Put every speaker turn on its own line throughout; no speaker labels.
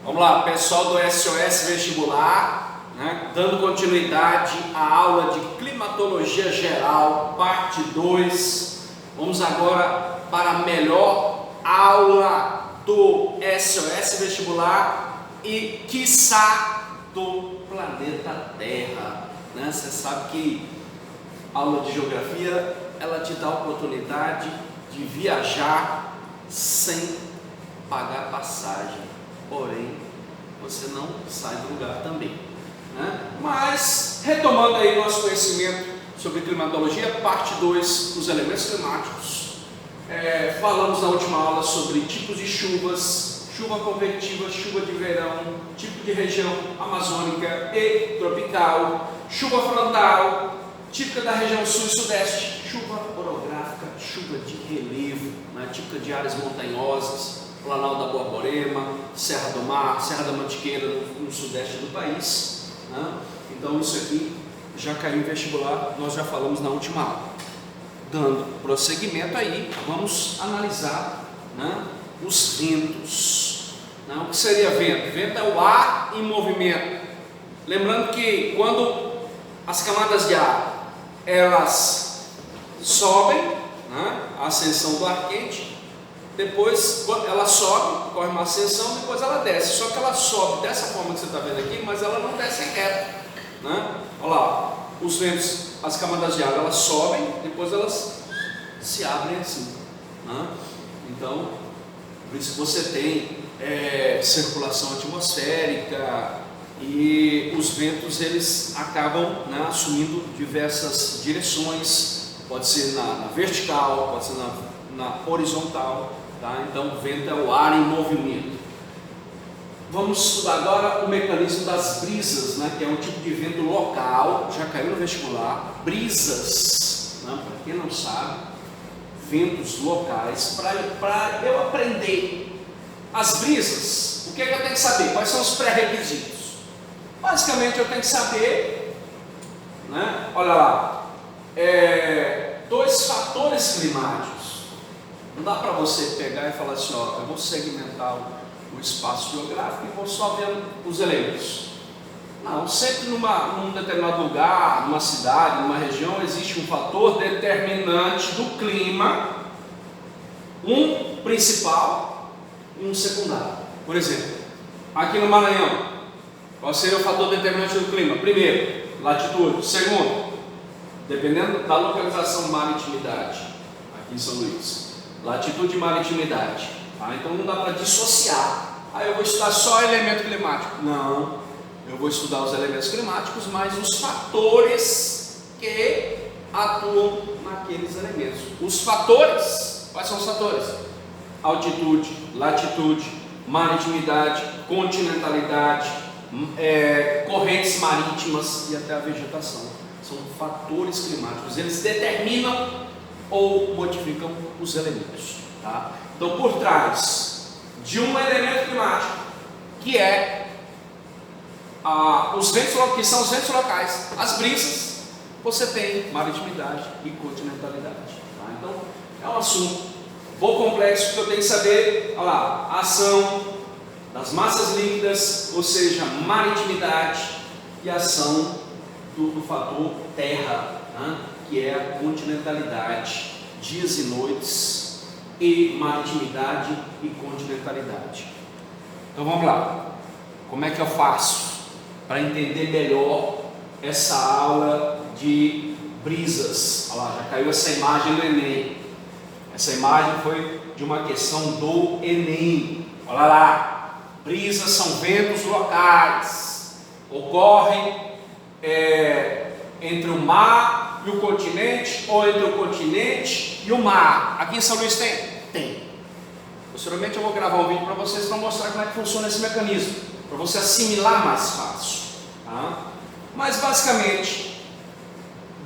Vamos lá, pessoal do SOS Vestibular, né? Dando continuidade à aula de Climatologia Geral, parte 2. Vamos agora para a melhor aula do SOS Vestibular e, quiçá, do planeta Terra, né? Você sabe que a aula de Geografia, ela te dá a oportunidade de viajar sem pagar passagem. Porém, você não sai do lugar também, né? Mas, retomando aí nosso conhecimento sobre climatologia, parte 2, os elementos climáticos. Falamos na última aula sobre tipos de chuvas, chuva convectiva, chuva de verão, tipo de região amazônica e tropical, chuva frontal, típica da região sul e sudeste, chuva orográfica, chuva de relevo, né? Típica de áreas montanhosas, Planalto da Borborema, Serra do Mar, Serra da Mantiqueira no sudeste do país, né? Então isso aqui já caiu em vestibular, nós já falamos na última aula. Dando prosseguimento aí, vamos analisar, né, os ventos, né? O que seria vento? Vento é o ar em movimento. Lembrando que quando as camadas de ar elas sobem, né, a ascensão do ar quente, depois ela sobe, corre uma ascensão, depois ela desce. Só que ela sobe dessa forma que você está vendo aqui, mas ela não desce reta, né? Olha lá, os ventos, as camadas de ar, elas sobem, depois elas se abrem assim, né? Então, por isso que você tem circulação atmosférica e os ventos eles acabam, né, assumindo diversas direções. Pode ser na vertical, pode ser na horizontal, tá? Então, vento é o ar em movimento. Vamos estudar agora o mecanismo das brisas, né? Que é um tipo de vento local, já caiu no vestibular. Brisas, né? Para quem não sabe, ventos locais. Para eu aprender as brisas, o que é que eu tenho que saber? Quais são os pré-requisitos? Basicamente, eu tenho que saber, né? Olha lá, dois fatores climáticos. Não dá para você pegar e falar assim, ó, eu vou segmentar o espaço geográfico e vou só ver os elementos. Não, sempre num determinado lugar, numa cidade, numa região, existe um fator determinante do clima, um principal e um secundário. Por exemplo, aqui no Maranhão, qual seria o fator determinante do clima? Primeiro, latitude. Segundo, dependendo da localização, maritimidade, aqui em São Luís. Latitude e maritimidade, tá? Então não dá para dissociar. Eu vou estudar só elemento climático. Não, eu vou estudar os elementos climáticos, mas os fatores que atuam naqueles elementos. Os fatores, quais são os fatores? Altitude, latitude, maritimidade, continentalidade, correntes marítimas e até a vegetação. São fatores climáticos, eles determinam ou modificam os elementos, tá? Então, por trás de um elemento climático, que os ventos, que são os ventos locais, as brisas, você tem maritimidade e continentalidade, tá? Então, é um assunto um pouco complexo que eu tenho que saber. Olha lá, a ação das massas líquidas, ou seja, maritimidade, e a ação do fator terra, né? Que é a continentalidade, dias e noites, e maritimidade e continentalidade. Então vamos lá, como é que eu faço para entender melhor essa aula de brisas? Olha lá, já caiu essa imagem do Enem. Essa imagem foi de uma questão do Enem. Olha lá, brisas são ventos locais, ocorrem entre o mar e o continente, ou entre o continente e o mar. Aqui em São Luís tem? Tem. Posteriormente eu vou gravar um vídeo para vocês para mostrar como é que funciona esse mecanismo, para você assimilar mais fácil, tá? Mas basicamente,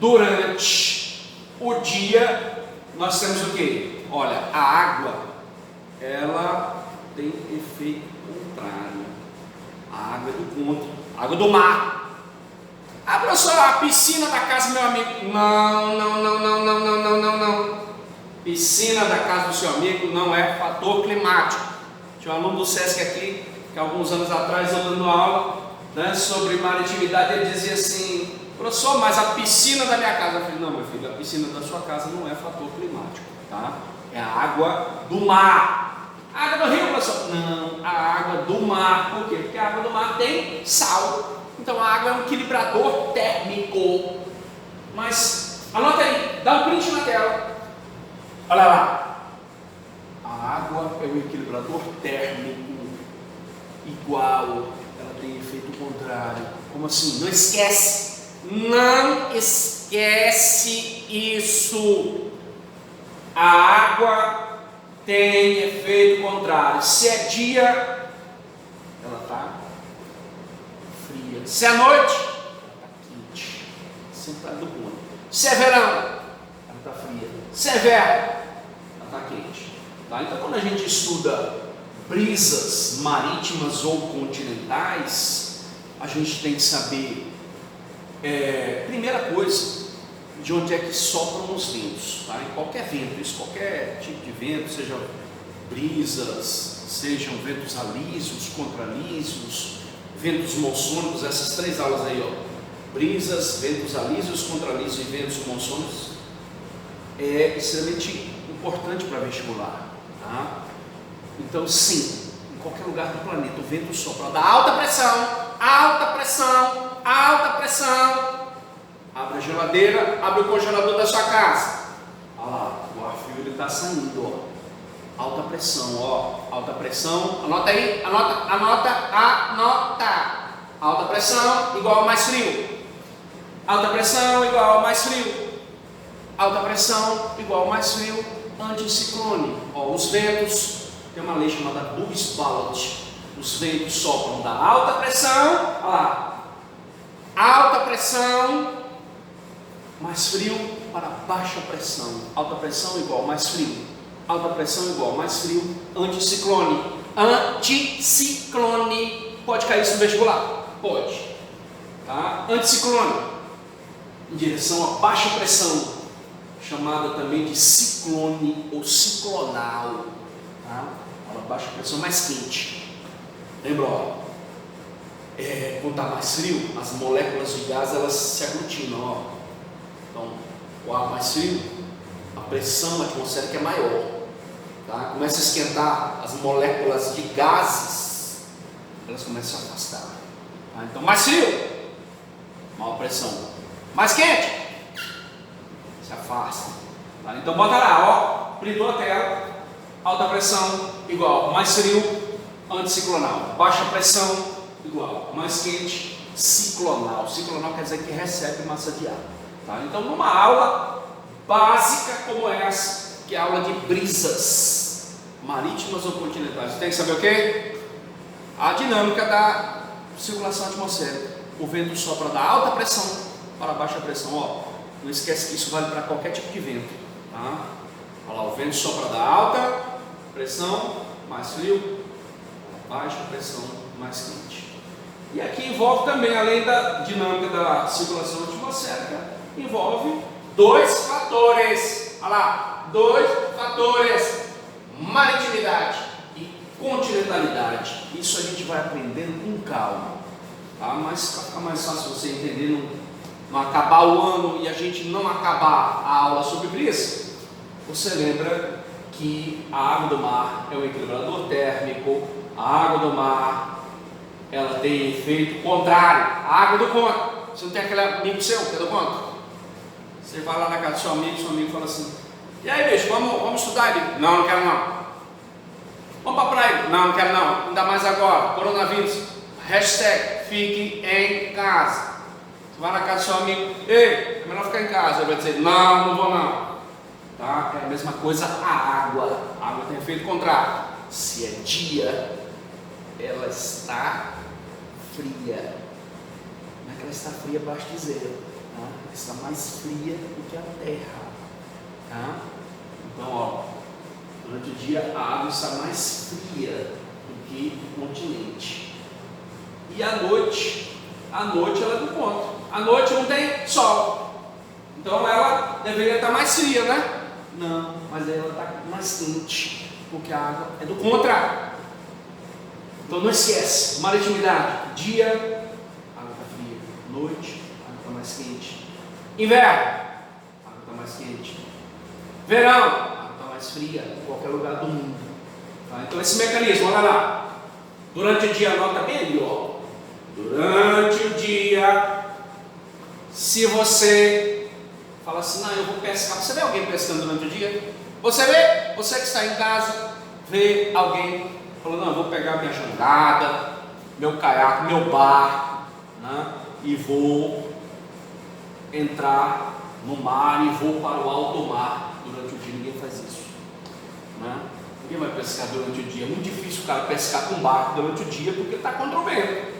durante o dia, nós temos o que? Olha, a água, ela tem efeito contrário. A água é do contra, a água do mar. Professor, a piscina da casa do meu amigo. Não. Piscina da casa do seu amigo não é fator climático. Tinha um aluno do SESC aqui que alguns anos atrás eu dando aula, né, sobre maritimidade, ele dizia assim: professor, mas a piscina da minha casa. Eu falei: não, meu filho, a piscina da sua casa não é fator climático, tá? É a água do mar. A água do rio, professor? Não, a água do mar. Por quê? Porque a água do mar tem sal. Então a água é um equilibrador térmico. Mas anota aí, dá um print na tela. Olha lá. A água é um equilibrador térmico igual. Ela tem efeito contrário. Como assim? Não esquece. Não esquece isso. A água tem efeito contrário. Se é dia, ela está fria. Se é noite, ela está quente. Sempre está do ponto. Se é verão, ela está fria. Se é verão, ela está quente. Tá? Então, quando a gente estuda brisas marítimas ou continentais, a gente tem que saber, primeira coisa, de onde é que sopram os ventos, tá? Em qualquer vento, isso, qualquer tipo de vento, sejam brisas, sejam ventos alísios, contralísios, ventos monsônicos, essas três aulas aí, ó, brisas, ventos alísios, contralísios e ventos monsônicos, é extremamente importante para vestibular, tá? Então, sim, em qualquer lugar do planeta, o vento sopra da alta pressão, alta pressão, alta pressão. Abre a geladeira, abre o congelador da sua casa. Olha lá, o ar frio ele está saindo, ó. Alta pressão, ó. Alta pressão, anota aí, anota. Alta pressão igual a mais frio. Alta pressão igual a mais frio. Alta pressão igual a mais frio. Anticiclone, ó. Os ventos, tem uma lei chamada Bugs-Ballot. Os ventos sopram da alta pressão, olha lá. Alta pressão, mais frio para baixa pressão. Alta pressão igual mais frio. Alta pressão igual mais frio. Anticiclone. Anticiclone. Pode cair isso no vestibular? Pode. Tá? Anticiclone. Em direção a baixa pressão. Chamada também de ciclone ou ciclonal. Tá? Uma baixa pressão mais quente. Lembra, ó? Quando está mais frio, as moléculas de gás elas se aglutinam, ó. Então, o ar mais frio, a pressão atmosférica é maior, tá? Começa a esquentar, as moléculas de gases, elas começam a se afastar, tá? Então, mais frio, maior pressão. Mais quente, se afasta, tá? Então, bota lá, ó, printou a tela, alta pressão igual mais frio, anticiclonal. Baixa pressão igual mais quente, ciclonal. Ciclonal quer dizer que recebe massa de ar. Tá? Então, numa aula básica como essa, que é a aula de brisas marítimas ou continentais, você tem que saber o quê? A dinâmica da circulação atmosférica. O vento sopra da alta pressão para baixa pressão. Ó, não esquece que isso vale para qualquer tipo de vento. Tá? Olha lá, o vento sopra da alta pressão, mais frio, baixa pressão, mais quente. E aqui envolve também, além da dinâmica da circulação atmosférica, envolve dois fatores. Olha lá, dois fatores: maritimidade e continentalidade. Isso a gente vai aprendendo com calma, tá? Mas para ficar mais fácil você entender, não acabar o ano e a gente não acabar a aula sobre brisa, você lembra que a água do mar é um equilibrador térmico. A água do mar, ela tem efeito contrário. A água do conto. Você não tem aquele amigo seu que é do conto? Você vai lá na casa do seu amigo fala assim: e aí, bicho, vamos estudar? Ele: não quero não. Vamos para a praia? Não quero não. Ainda mais agora, coronavírus. Hashtag fique em casa. Você vai na casa do seu amigo: ei, é melhor ficar em casa. Ele vai dizer: não vou não. Tá? É a mesma coisa a água. A água tem efeito contrário. Se é dia, ela está fria. Não é que ela está fria abaixo de zero, tá? Ela está mais fria do que a terra, tá? Então, ó, durante o dia a água está mais fria do que o continente. E à noite ela é do ponto. À noite não tem sol, então ela deveria estar mais fria, né? Não, mas ela está mais quente, porque a água é do contrário. Então não esquece, maritimidade, dia, água está fria, noite, água está mais quente. Inverno, água está mais quente. Verão, água está mais fria, em qualquer lugar do mundo. Tá? Então esse mecanismo, olha lá, durante o dia, anota bem ali, ó. Durante o dia, se você fala assim, não, eu vou pescar, você vê alguém pescando durante o dia? Você vê? Você que está em casa, vê alguém falou, não, eu vou pegar minha jangada, meu caiaque, meu barco, né, e vou entrar no mar e vou para o alto mar durante o dia. Ninguém faz isso, né? Ninguém vai pescar durante o dia. É muito difícil o cara pescar com barco durante o dia porque está contra o vento.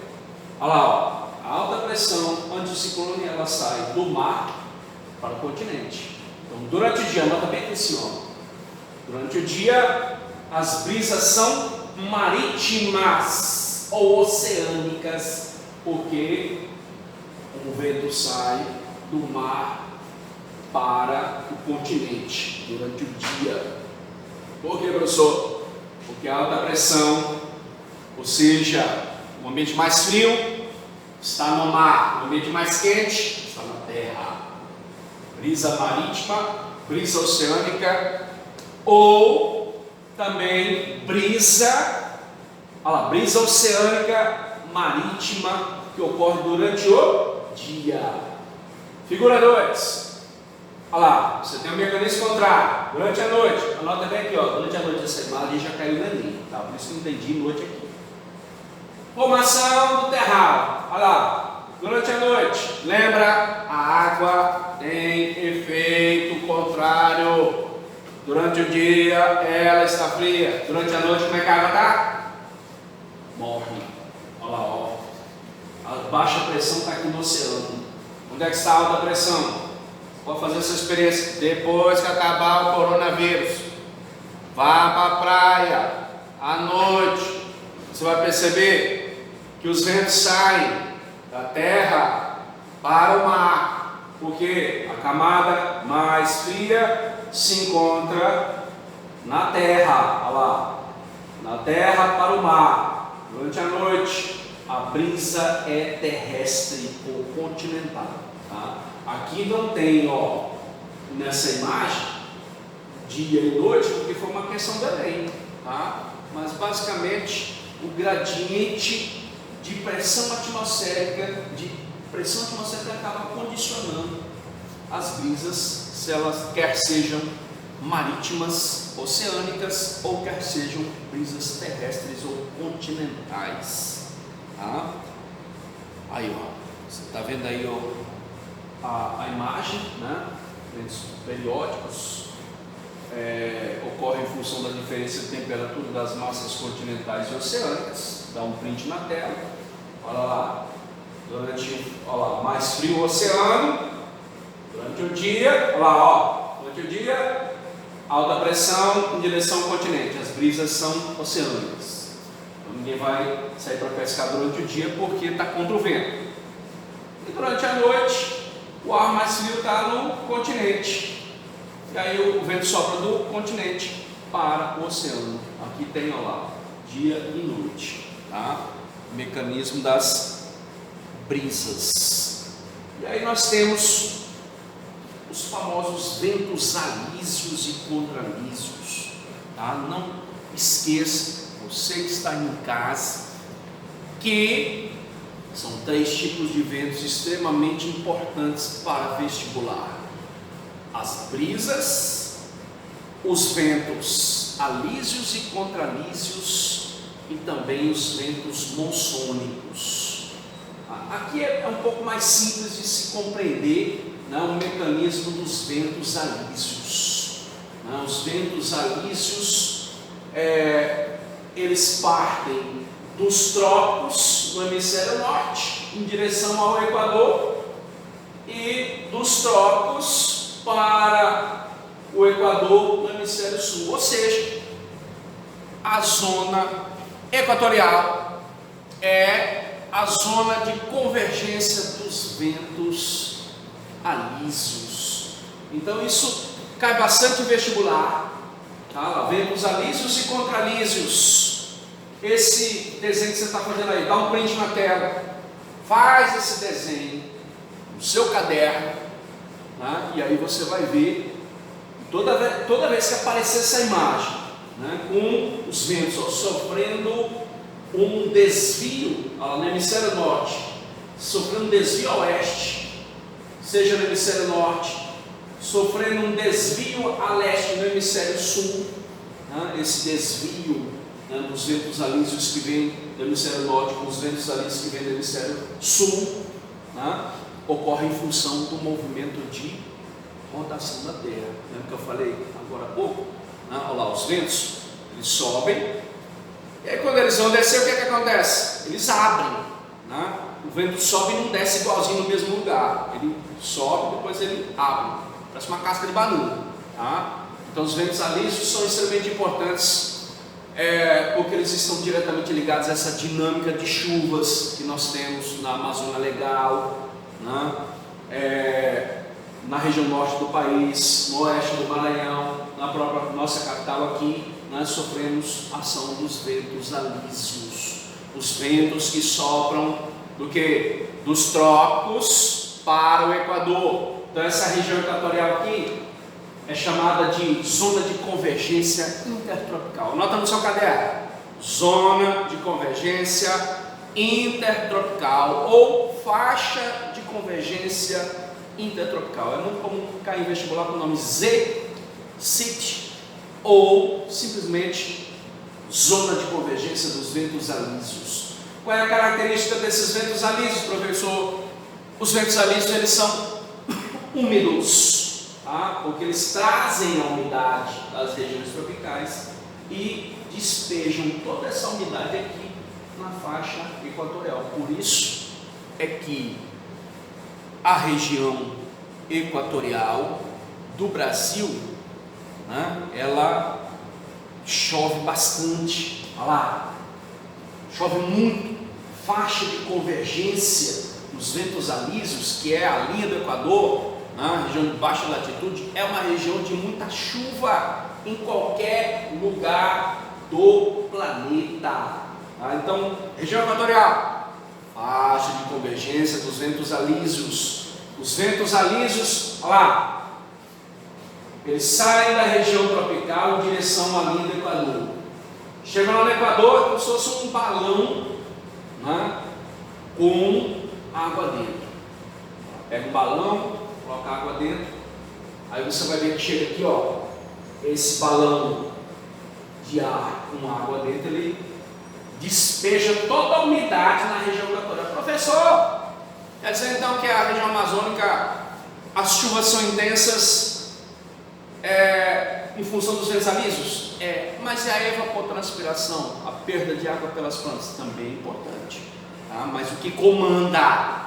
Olha lá, ó, a alta pressão anticiclone, ela sai do mar para o continente. Então durante o dia, anota bem aqui assim, ó. Durante o dia as brisas são marítimas ou oceânicas, porque o vento sai do mar para o continente durante o dia. Por que, professor? Porque a alta pressão, ou seja, o ambiente mais frio está no mar, o ambiente mais quente está na terra. Brisa marítima, brisa oceânica, ou também brisa, olha lá, brisa oceânica marítima que ocorre durante o dia. Figura 2. Olha lá, você tem um mecanismo contrário. Durante a noite, anota bem aqui, ó, durante a noite essa imagem já caiu no Enem, tá? Por isso que eu entendi noite aqui. Formação do terral, olha lá, durante a noite, lembra, a água tem efeito contrário. Durante o dia ela está fria, durante a noite como é que a água está? Morre. Olha lá, ó. A baixa pressão está aqui no oceano. Onde é que está a alta pressão? Pode fazer essa experiência. Depois que acabar o coronavírus, vá para a praia à noite. Você vai perceber que os ventos saem da terra para o mar, porque a camada mais fria se encontra na terra. Olha lá, na terra para o mar. Durante a noite, a brisa é terrestre ou continental. Tá? Aqui não tem, ó, nessa imagem, dia e noite, porque foi uma questão da lei, tá? Mas basicamente o gradiente de pressão atmosférica, acaba condicionando as brisas, se elas quer sejam marítimas, oceânicas, ou quer sejam brisas terrestres ou continentais. Tá? Aí, ó, você está vendo aí, ó, a imagem, né? Ventos periódicos ocorrem em função da diferença de temperatura das massas continentais e oceânicas. Dá um print na tela. Olha lá, olha lá, mais frio o oceano. Durante o dia, olha lá, ó, durante o dia, alta pressão em direção ao continente. As brisas são oceânicas. Então ninguém vai sair para pescar durante o dia porque está contra o vento. E durante a noite, o ar mais frio está no continente. E aí o vento sopra do continente para o oceano. Aqui tem, olha lá, dia e noite. Tá? O mecanismo das brisas. E aí nós temos os famosos ventos alísios e contralísios. Tá? Não esqueça, você que está em casa, que são 3 tipos de ventos extremamente importantes para vestibular: as brisas, os ventos alísios e contralísios e também os ventos monsônicos. Aqui é um pouco mais simples de se compreender, né, o mecanismo dos ventos alísios. Né, os ventos alísios, eles partem dos trópicos no hemisfério norte em direção ao Equador e dos trópicos para o Equador no hemisfério sul, ou seja, a zona equatorial é a zona de convergência dos ventos alísios. Então isso cai bastante em vestibular, tá? Ventos alísios e contralísios, esse desenho que você está fazendo aí, dá um print na tela, faz esse desenho no seu caderno, né? E aí você vai ver, toda vez que aparecer essa imagem, né, com os ventos sofrendo um desvio no hemisfério norte, sofrendo um desvio a oeste, seja no hemisfério norte, sofrendo um desvio a leste no hemisfério sul, né, esse desvio, né, dos ventos alísios que vêm do hemisfério norte com os ventos alísios que vêm do hemisfério sul, né, ocorre em função do movimento de rotação da Terra. Lembra que eu falei agora há pouco? Né? Olha lá, os ventos, eles sobem, e aí quando eles vão descer, o que é que acontece? Eles abrem, né? O vento sobe e não desce igualzinho no mesmo lugar, ele sobe e depois ele abre, parece uma casca de banana, tá? Então os ventos alísios são extremamente importantes, porque eles estão diretamente ligados a essa dinâmica de chuvas que nós temos na Amazônia Legal, né? Na região norte do país, no oeste do Maranhão, na própria nossa capital aqui, nós sofremos ação dos ventos alísios, os ventos que sopram do que? Dos trópicos para o Equador. Então essa região equatorial aqui é chamada de zona de convergência intertropical. Anota no seu caderno, zona de convergência intertropical ou faixa de convergência intertropical. É muito comum cair em vestibular com o nome ZCIT ou simplesmente zona de convergência dos ventos alísios. Qual é a característica desses ventos alísios, professor? Os ventos alísios, eles são úmidos, tá? Porque eles trazem a umidade das regiões tropicais e despejam toda essa umidade aqui na faixa equatorial. Por isso é que a região equatorial do Brasil, né, ela chove bastante, olha lá, chove muito, faixa de convergência dos ventos alísios, que é a linha do Equador, né, região de baixa latitude, é uma região de muita chuva em qualquer lugar do planeta. Tá? Então, região equatorial, faixa de convergência dos ventos alísios. Os ventos alísios, olha lá, eles saem da região tropical em direção à linha do Equador. Chegam lá no Equador como se fosse um balão, né, com água dentro. Pega um balão, coloca água dentro, aí você vai ver que chega aqui, ó, esse balão de ar com água dentro, ele despeja toda a umidade na região equatorial. Professor, quer dizer então que a região amazônica, as chuvas são intensas em função dos ventos alísios? Mas a evapotranspiração, a perda de água pelas plantas, também é importante. Tá? Mas o que comanda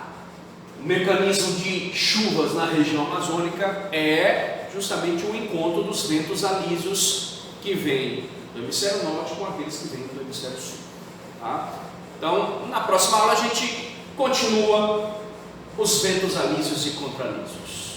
o mecanismo de chuvas na região amazônica é justamente o encontro dos ventos alísios que vêm do hemisfério norte com aqueles que vêm do hemisfério sul. Tá? Então, na próxima aula a gente continua os ventos alísios e contralísios.